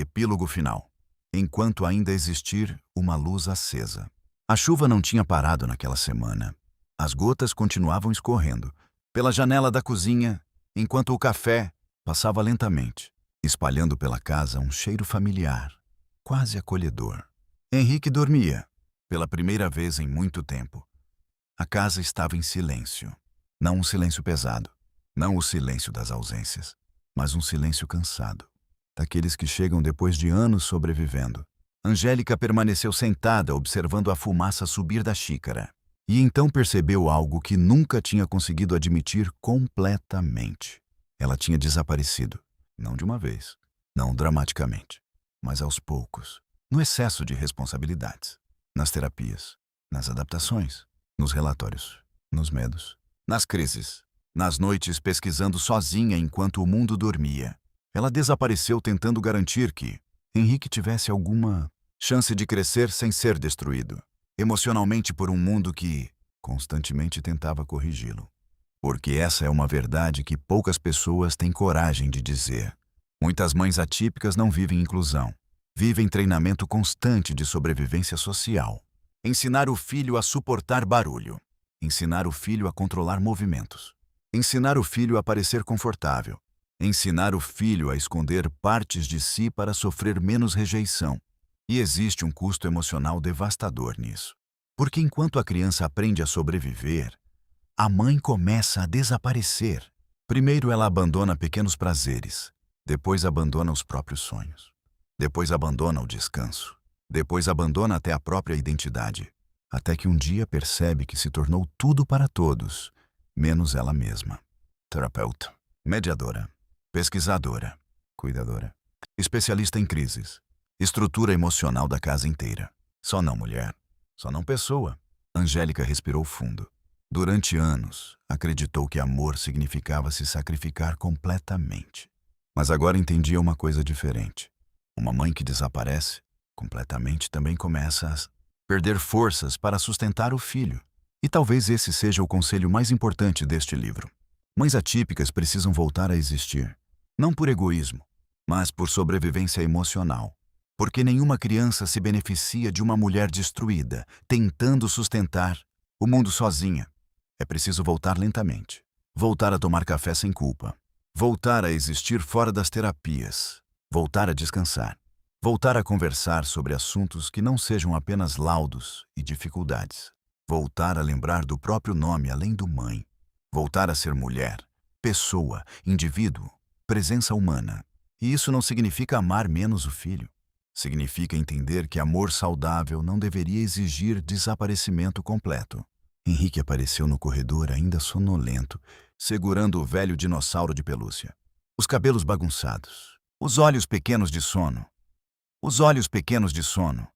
Epílogo final. Enquanto ainda existir uma luz acesa. A chuva não tinha parado naquela semana. As gotas continuavam escorrendo pela janela da cozinha, enquanto o café passava lentamente, espalhando pela casa um cheiro familiar, quase acolhedor. Henrique dormia, pela primeira vez em muito tempo. A casa estava em silêncio. Não um silêncio pesado, não o silêncio das ausências, mas um silêncio cansado, daqueles que chegam depois de anos sobrevivendo. Angélica permaneceu sentada observando a fumaça subir da xícara. E então percebeu algo que nunca tinha conseguido admitir completamente. Ela tinha desaparecido. Não de uma vez, não dramaticamente, mas aos poucos, no excesso de responsabilidades, nas terapias, nas adaptações, nos relatórios, nos medos, nas crises, nas noites pesquisando sozinha enquanto o mundo dormia. Ela desapareceu tentando garantir que Henrique tivesse alguma chance de crescer sem ser destruído emocionalmente por um mundo que constantemente tentava corrigi-lo. Porque essa é uma verdade que poucas pessoas têm coragem de dizer. Muitas mães atípicas não vivem inclusão. Vivem treinamento constante de sobrevivência social. Ensinar o filho a suportar barulho. Ensinar o filho a controlar movimentos. Ensinar o filho a parecer confortável. Ensinar o filho a esconder partes de si para sofrer menos rejeição. E existe um custo emocional devastador nisso. Porque enquanto a criança aprende a sobreviver, a mãe começa a desaparecer. Primeiro ela abandona pequenos prazeres, depois abandona os próprios sonhos, depois abandona o descanso, depois abandona até a própria identidade, até que um dia percebe que se tornou tudo para todos, menos ela mesma. Terapeuta, mediadora, pesquisadora, cuidadora, especialista em crises, estrutura emocional da casa inteira. Só não mulher, só não pessoa. Angélica respirou fundo. Durante anos, acreditou que amor significava se sacrificar completamente. Mas agora entendia uma coisa diferente. Uma mãe que desaparece completamente também começa a perder forças para sustentar o filho. E talvez esse seja o conselho mais importante deste livro. Mães atípicas precisam voltar a existir, não por egoísmo, mas por sobrevivência emocional. Porque nenhuma criança se beneficia de uma mulher destruída, tentando sustentar o mundo sozinha. É preciso voltar lentamente. Voltar a tomar café sem culpa. Voltar a existir fora das terapias. Voltar a descansar. Voltar a conversar sobre assuntos que não sejam apenas laudos e dificuldades. Voltar a lembrar do próprio nome além do mãe. Voltar a ser mulher, pessoa, indivíduo, presença humana. E isso não significa amar menos o filho. Significa entender que amor saudável não deveria exigir desaparecimento completo. Henrique apareceu no corredor ainda sonolento, segurando o velho dinossauro de pelúcia. Os cabelos bagunçados, os olhos pequenos de sono. Os olhos pequenos de sono.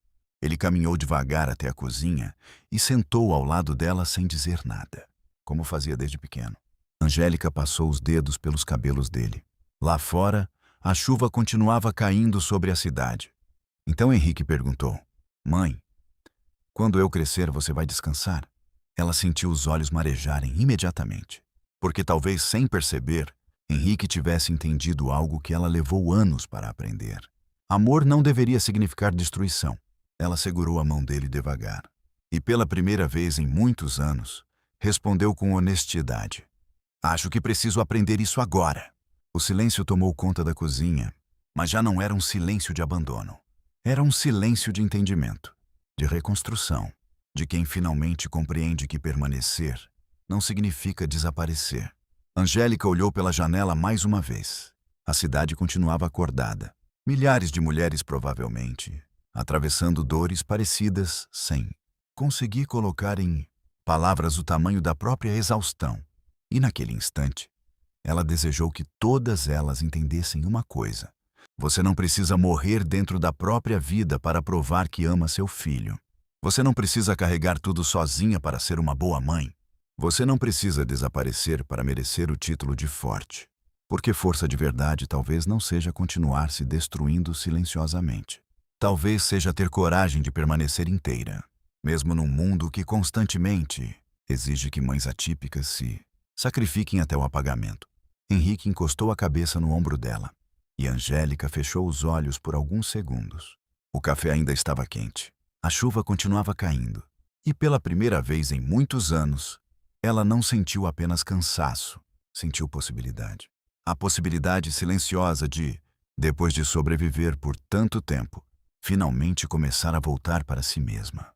Ele caminhou devagar até a cozinha e sentou ao lado dela sem dizer nada, como fazia desde pequeno. Angélica passou os dedos pelos cabelos dele. Lá fora, a chuva continuava caindo sobre a cidade. Então Henrique perguntou: "Mãe, quando eu crescer você vai descansar?" Ela sentiu os olhos marejarem imediatamente, porque talvez sem perceber, Henrique tivesse entendido algo que ela levou anos para aprender. Amor não deveria significar destruição. Ela segurou a mão dele devagar e pela primeira vez em muitos anos, respondeu com honestidade: "Acho que preciso aprender isso agora." O silêncio tomou conta da cozinha, mas já não era um silêncio de abandono. Era um silêncio de entendimento, de reconstrução, de quem finalmente compreende que permanecer não significa desaparecer. Angélica olhou pela janela mais uma vez. A cidade continuava acordada. Milhares de mulheres provavelmente, atravessando dores parecidas sem conseguir colocar em palavras o tamanho da própria exaustão. E naquele instante, ela desejou que todas elas entendessem uma coisa. Você não precisa morrer dentro da própria vida para provar que ama seu filho. Você não precisa carregar tudo sozinha para ser uma boa mãe. Você não precisa desaparecer para merecer o título de forte. Porque força de verdade talvez não seja continuar se destruindo silenciosamente. Talvez seja ter coragem de permanecer inteira, mesmo num mundo que constantemente exige que mães atípicas se sacrifiquem até o apagamento. Henrique encostou a cabeça no ombro dela. E Angélica fechou os olhos por alguns segundos. O café ainda estava quente. A chuva continuava caindo. E pela primeira vez em muitos anos, ela não sentiu apenas cansaço, sentiu possibilidade. A possibilidade silenciosa de, depois de sobreviver por tanto tempo, finalmente começar a voltar para si mesma.